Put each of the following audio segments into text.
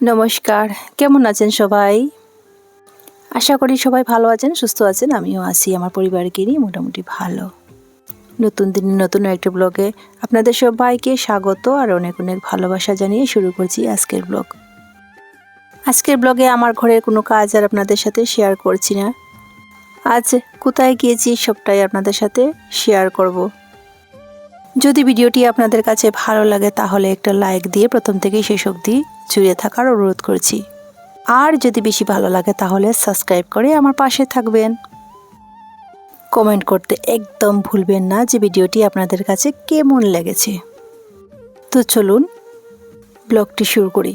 নমস্কার, কেমন আছেন সবাই? আশা করি সবাই ভালো আছেন, সুস্থ আছেন। আমিও আছি, আমার পরিবারকে নিয়ে মোটামুটি ভালো। নতুন দিনে নতুন একটা ব্লগে আপনাদের সবাইকে স্বাগত আর অনেক অনেক ভালোবাসা জানিয়ে শুরু করছি আজকের ব্লগ। আজকের ব্লগে আমার ঘরের কোনো কাজ আর আপনাদের সাথে শেয়ার করছি না। আজ কোথায় গিয়েছি সবটাই আপনাদের সাথে শেয়ার করব। যদি ভিডিওটি আপনাদের কাছে ভালো লাগে তাহলে একটা লাইক দিয়ে প্রথম থেকেই শেষ অবধি জুড়ে থাকার অনুরোধ করছি। আর যদি বেশি ভালো লাগে তাহলে সাবস্ক্রাইব করে আমার পাশে থাকবেন। কমেন্ট করতে একদম ভুলবেন না যে ভিডিওটি আপনাদের কাছে কেমন লেগেছে। তো চলুন ব্লগটি শুরু করি।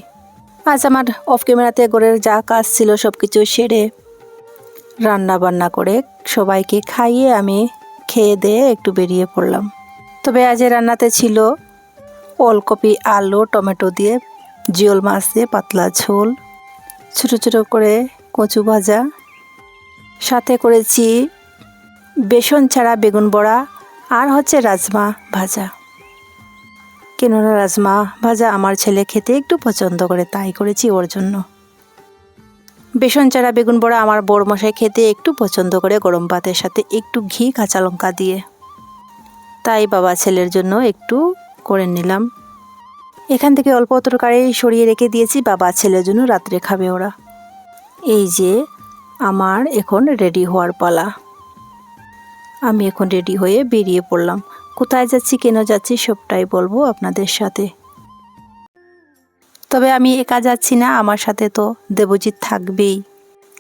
আজ আমার অফ ক্যামেরাতে ঘরের যা কাজ ছিল সব কিছু সেরে রান্না বান্না করে সবাইকে খাইয়ে আমি খেয়ে দিয়ে একটু বেরিয়ে পড়লাম। তবে আজ রান্নাতে ছিল ওলকপি, আলু, টমেটো দিয়ে জিওল মাছ দিয়ে পাতলা ঝোল, ছোটো ছোটো করে কচু ভাজা, সাথে করেছি বেসন ছাড়া বেগুন বড়া আর হচ্ছে রাজমা ভাজা। কেননা রাজমা ভাজা আমার ছেলে খেতে একটু পছন্দ করে, তাই করেছি ওর জন্য। বেসন ছাড়া বেগুন বড়া আমার বড় মশাই খেতে একটু পছন্দ করে গরম ভাতের সাথে একটু ঘি কাঁচা লঙ্কা দিয়ে, তাই বাবা ছেলের জন্য একটু করে নিলাম। এখান থেকে অল্প তরকারি সরিয়ে রেখে দিয়েছি, বাবা ছেলের জন্য রাত্রে খাবে ওরা। এই যে আমার এখন রেডি হওয়ার পালা। আমি এখন রেডি হয়ে বেরিয়ে পড়লাম। কোথায় যাচ্ছি, কেন যাচ্ছি সবটাই বলবো আপনাদের সাথে। তবে আমি একা যাচ্ছি না, আমার সাথে তো দেবজিৎ থাকবেই।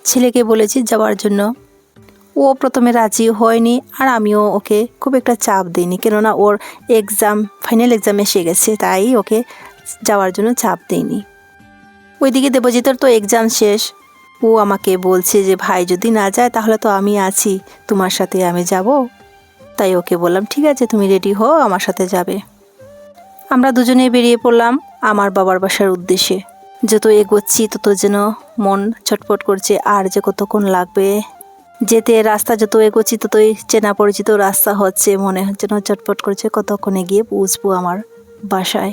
ছেলেকে বলেছি যাওয়ার জন্য। ও প্রথমে রাজি হয়নি আর আমিও ওকে খুব একটা চাপ দিইনি, কেননা ওর ফাইনাল এক্সাম এসে গেছে, তাই ওকে যাওয়ার জন্য চাপ দিইনি। ওইদিকে দেবজিতের তো এক্সাম শেষ। ও আমাকে বলছে যে ভাই যদি না যায় তাহলে তো আমি আছি, তোমার সাথে আমি যাব। তাই ওকে বললাম ঠিক আছে, তুমি রেডি হও, আমার সাথে যাবে। আমরা দুজনেই বেরিয়ে পড়লাম আমার বাবার বাসার উদ্দেশ্যে। যত এগোচ্ছি তত যেন মন ছটফট করছে, আর যে কতক্ষণ লাগবে যেতে। রাস্তা যত এগোচ্ছি ততই চেনা পরিচিত রাস্তা হচ্ছে, মনে যেন চটপট করছে কতক্ষণে গিয়ে পৌঁছবো আমার বাসায়।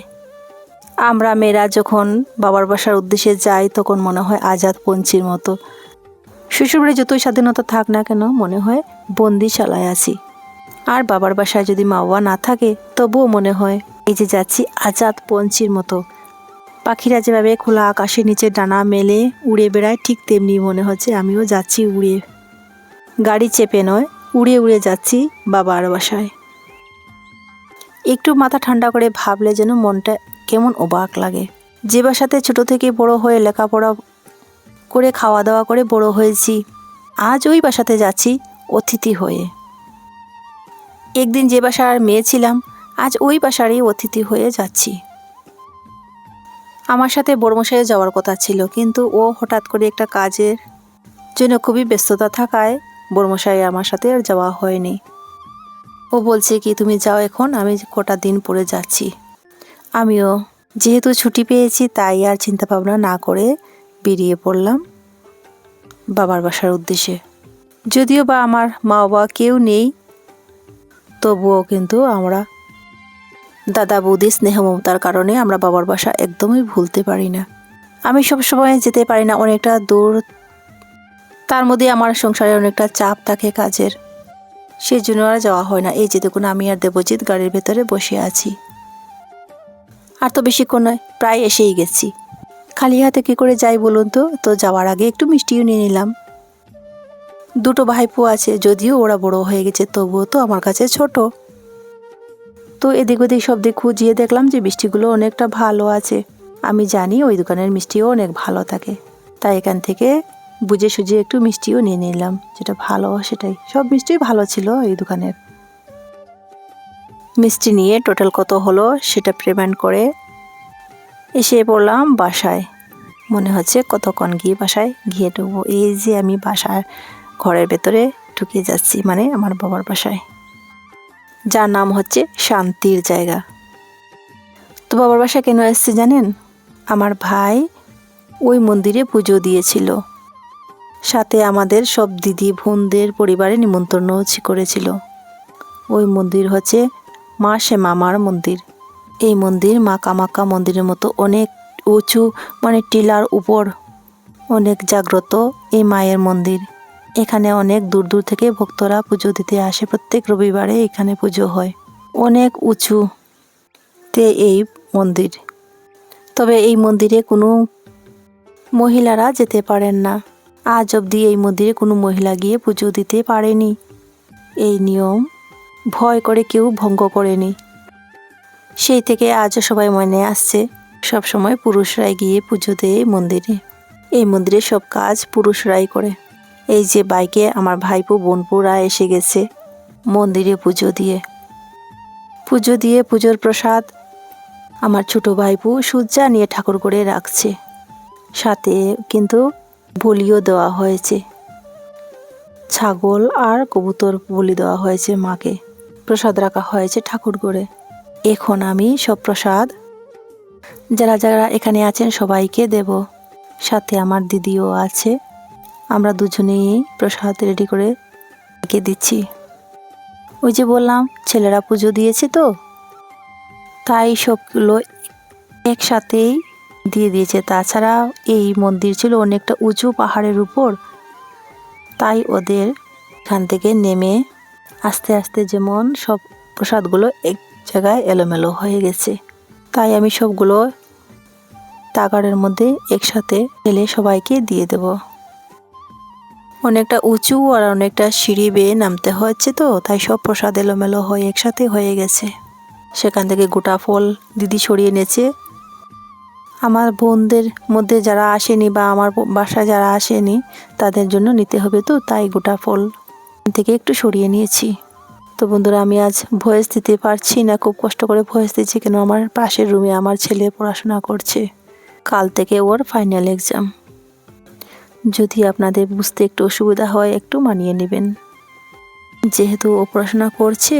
আমরা মেয়েরা যখন বাবার বাসার উদ্দেশ্যে যাই তখন মনে হয় আজাদ পঞ্ছির মতো। শ্বশুরবাড়ি যতই স্বাধীনতা থাক না কেন মনে হয় বন্দিশালায় আছি। আর বাবার বাসায় যদি মা বাবা না থাকে তবুও মনে হয় এই যে যাচ্ছি আজাদ পঞ্ছির মতো। পাখিরা যেভাবে খোলা আকাশের নিচে ডানা মেলে উড়ে বেড়ায়, ঠিক তেমনি মনে হচ্ছে আমিও যাচ্ছি উড়ে। গাড়ি চেপে নয়, উড়ে উড়ে যাচ্ছি বাবার বাসায়। একটু মাথা ঠান্ডা করে ভাবলে যেন মনটা কেমন অবাক লাগে। যে বাসাতে ছোট থেকে বড় হয়ে লেখাপড়া করে খাওয়া দাওয়া করে বড় হয়েছি, আজ ওই বাসাতে যাচ্ছি অতিথি হয়ে। একদিন যে বাসার মেয়ে ছিলাম আজ ওই বাসারই অতিথি হয়ে যাচ্ছি। আমার সাথে বড়মশাইয়ে যাওয়ার কথা ছিল, কিন্তু ও হঠাৎ করে একটা কাজের জন্য খুবই ব্যস্ততা থাকায় বড়মশাই আমার সাথে আর যাওয়া হয়নি। ও বলছে কি তুমি যাও, এখন আমি কটা দিন পরে যাচ্ছি। আমিও যেহেতু ছুটি পেয়েছি তাই আর চিন্তা ভাবনা না করে বেরিয়ে পড়লাম বাবার বাসার উদ্দেশ্যে। যদিও বা আমার মা বাবা কেউ নেই, তবুও কিন্তু আমরা দাদা বৌদি স্নেহ মমতার কারণে আমরা বাবার বাসা একদমই ভুলতে পারি না। আমি সবসময় যেতে পারি না, অনেকটা দূর, তার মধ্যে আমার সংসারে অনেকটা চাপ থাকে কাজের, সেই জন্য আর যাওয়া হয় না। এই যে দেখুন আমি আর দেবজিৎ গাড়ির ভেতরে বসে আছি। আর তো বেশিক্ষণ নয়, প্রায় এসেই গেছি। খালি হাতে কী করে যাই বলুন তো? তো যাওয়ার আগে একটু মিষ্টিও নিয়ে নিলাম। দুটো ভাইপো আছে, যদিও ওরা বড় হয়ে গেছে তবুও তো আমার কাছে ছোট। তো এদিক ওদিক সব দিক খুঁজিয়ে দেখলাম যে মিষ্টিগুলো অনেকটা ভালো আছে। আমি জানি ওই দোকানের মিষ্টিও অনেক ভালো থাকে, তাই এখান থেকে বুঝে সুঝে একটু মিষ্টিও নিয়ে নিলাম, যেটা ভালো সেটাই। সব মিষ্টিই ভালো ছিল এই দোকানের। মিষ্টি নিয়ে টোটাল কত হলো সেটা পেমেন্ট করে এসে পড়লাম বাসায়। মনে হচ্ছে কতক্ষণ গিয়ে বাসায় গিয়ে ঢুকবো। এই যে আমি বাসার ঘরের ভেতরে ঢুকে যাচ্ছি, মানে আমার বাবার বাসায়, যার নাম হচ্ছে শান্তির জায়গা। তো বাবার বাসায় কেন এসেছি জানেন? আমার ভাই ওই মন্দিরে পুজো দিয়েছিল, সাথে আমাদের সব দিদি বোনদের পরিবারে নিমন্ত্রণ করেছিল। ওই মন্দির হচ্ছে মা শ্যামামার মন্দির। এই মন্দির মা কামাখ্যা মন্দিরের মতো অনেক উঁচু মানে টিলার উপর অনেক জাগ্রত এই মায়ের মন্দির। এখানে অনেক দূর দূর থেকে ভক্তরা পুজো দিতে আসে। প্রত্যেক রবিবারে এখানে পুজো হয়। অনেক উঁচুতে এই মন্দির। তবে এই মন্দিরে কোনো মহিলারা যেতে পারেন না। আজ অবধি এই মন্দিরে কোনো মহিলা গিয়ে পুজো দিতে পারেনি। এই নিয়ম ভয় করে কেউ ভঙ্গ করেনি। সেই থেকে আজও সবাই মনে আসছে সবসময় পুরুষরাই গিয়ে পুজো দেয় মন্দিরে। এই মন্দিরে সব কাজ পুরুষরাই করে। এই যে বাইকে আমার ভাইপো বোনপুরা এসে গেছে মন্দিরে পুজো দিয়ে। পুজোর প্রসাদ আমার ছোট ভাইপো সজ্জা নিয়ে ঠাকুর করে রাখছে। সাথে কিন্তু বলিও দেওয়া হয়েছে, ছাগল আর কবুতর বলি দেওয়া হয়েছে মাকে। প্রসাদ রাখা হয়েছে ঠাকুর করে। এখন আমি সব প্রসাদ যারা যারা এখানে আছেন সবাইকে দেব। সাথে আমার দিদিও আছে। আমরা দুজনেই প্রসাদ রেডি করে রেখে দিচ্ছি। ওই যে বললাম ছেলেরা পুজো দিয়েছে তো, তাই সবগুলো একসাথেই দিয়ে দিয়েছে। তাছাড়া এই মন্দির ছিল অনেকটা উঁচু পাহাড়ের উপর, তাই ওদের এখান থেকে নেমে আস্তে আস্তে যেমন সব প্রসাদগুলো এক জায়গায় এলোমেলো হয়ে গেছে, তাই আমি সবগুলো তাগাড়ের মধ্যে একসাথে ঢেলে সবাইকে দিয়ে দেব। অনেকটা উঁচু আর অনেকটা সিঁড়ি বেয়ে নামতে হচ্ছে তো, তাই সব প্রসাদ এলোমেলো হয়ে একসাথে হয়ে গেছে। সেখান থেকে গোটা ফল দিদি সরিয়ে এনেছে। আমার বোনদের মধ্যে যারা আসেনি বা আমার বাসায় যারা আসেনি তাদের জন্য নিতে হবে, তো তাই গোটা ফল থেকে একটু সরিয়ে নিয়েছি। তো বন্ধুরা, আমি আজ ভয়েস দিতে পারছি না, খুব কষ্ট করে ভয়েস দিচ্ছি, কেন আমার পাশের রুমে আমার ছেলে পড়াশোনা করছে। কাল থেকে ওর ফাইনাল এক্সাম। যদি আপনাদের বুঝতে একটু অসুবিধা হয় একটু মানিয়ে নেবেন। যেহেতু ও পড়াশোনা করছে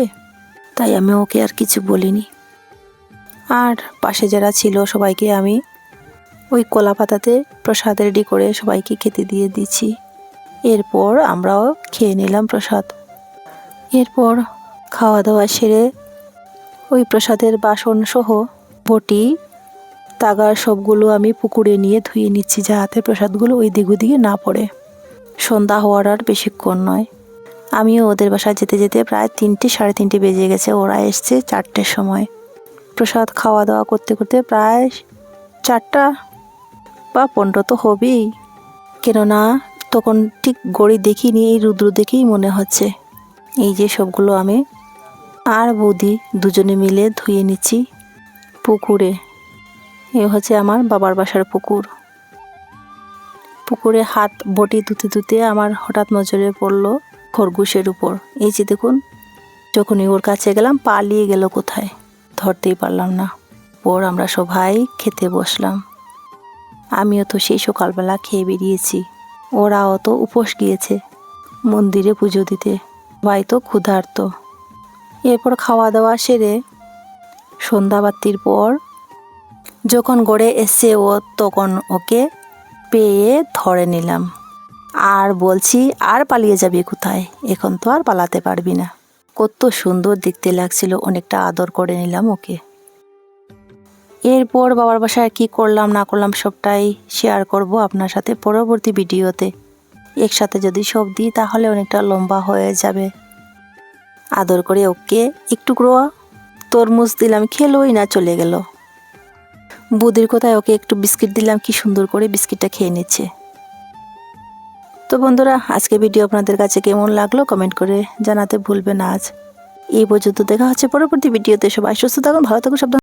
তাই আমি ওকে আর কিছু বলিনি। আর পাশে যারা ছিল সবাইকে আমি ওই কলা পাতাতে প্রসাদ রেডি করে সবাইকে খেতে দিয়ে দিচ্ছি। এরপর আমরাও খেয়ে নিলাম প্রসাদ। এরপর খাওয়া দাওয়া সেরে ওই প্রসাদের বাসন সহ বটি তাগার সবগুলো আমি পুকুরে নিয়ে ধুয়ে নিচ্ছি, যাতে প্রসাদগুলো ওই দিক ওদিকে না পড়ে। সন্ধ্যা হওয়ার আর বেশিক্ষণ নয়। আমিও ওদের বাসায় যেতে যেতে প্রায় 3টে সাড়ে 3টে বেজে গেছে। ওরা এসছে 4টের সময়। প্রসাদ খাওয়া দাওয়া করতে করতে প্রায় 4টা বা 15 তো হবেই, কেননা তখন ঠিক ঘড়ি দেখিনি, এই রুদ্র দেখেই মনে হচ্ছে। এই যে সবগুলো আমি আর বৌদি দুজনে মিলে ধুয়ে নিচ্ছি পুকুরে। এ হচ্ছে আমার বাবার বাসার পুকুর। পুকুরে হাত বটি ধুতে ধুতে আমার হঠাৎ নজরে পড়লো খরগোশের উপর। এই যে দেখুন, যখনই ওর কাছে গেলাম পালিয়ে গেল কোথায়, ধরতেই পারলাম না। পর আমরা সবাই খেতে বসলাম। আমিও তো সেই সকালবেলা খেয়ে বেরিয়েছি। ওরাও তো উপোস গিয়েছে মন্দিরে পুজো দিতে, সবাই তো ক্ষুধার্ত। এরপর খাওয়া দাওয়া সেরে সন্ধ্যাবাতির পর যখন গড়ে এসছে ও, তখন ওকে পেয়ে ধরে নিলাম। আর বলছি, আর পালিয়ে যাবি কোথায়, এখন তো আর পালাতে পারবি না। কত সুন্দর দেখতে লাগছিল, অনেকটা আদর করে নিলাম ওকে। এরপর বাবার বাসায় কি করলাম না করলাম সবটাই শেয়ার করব আপনার সাথে পরবর্তী ভিডিওতে। একসাথে যদি সব দিই তাহলে অনেকটা লম্বা হয়ে যাবে। আদর করে ওকে একটু তরমুজ দিলাম, খেলোই না, চলে গেল। বুদির কোথায় ওকে একটু বিস্কিট দিলাম, কি সুন্দর করে বিস্কিটটা খেয়ে নিচ্ছে। তো বন্ধুরা, আজকে ভিডিও আপনাদের কাছে কেমন লাগলো কমেন্ট করে জানাতে ভুলবেন। আজ এই পর্যন্ত, দেখা হচ্ছে পরবর্তী ভিডিওতে। সবাই সুস্থ থাকুন, ভালো থাকুন, সাবধান।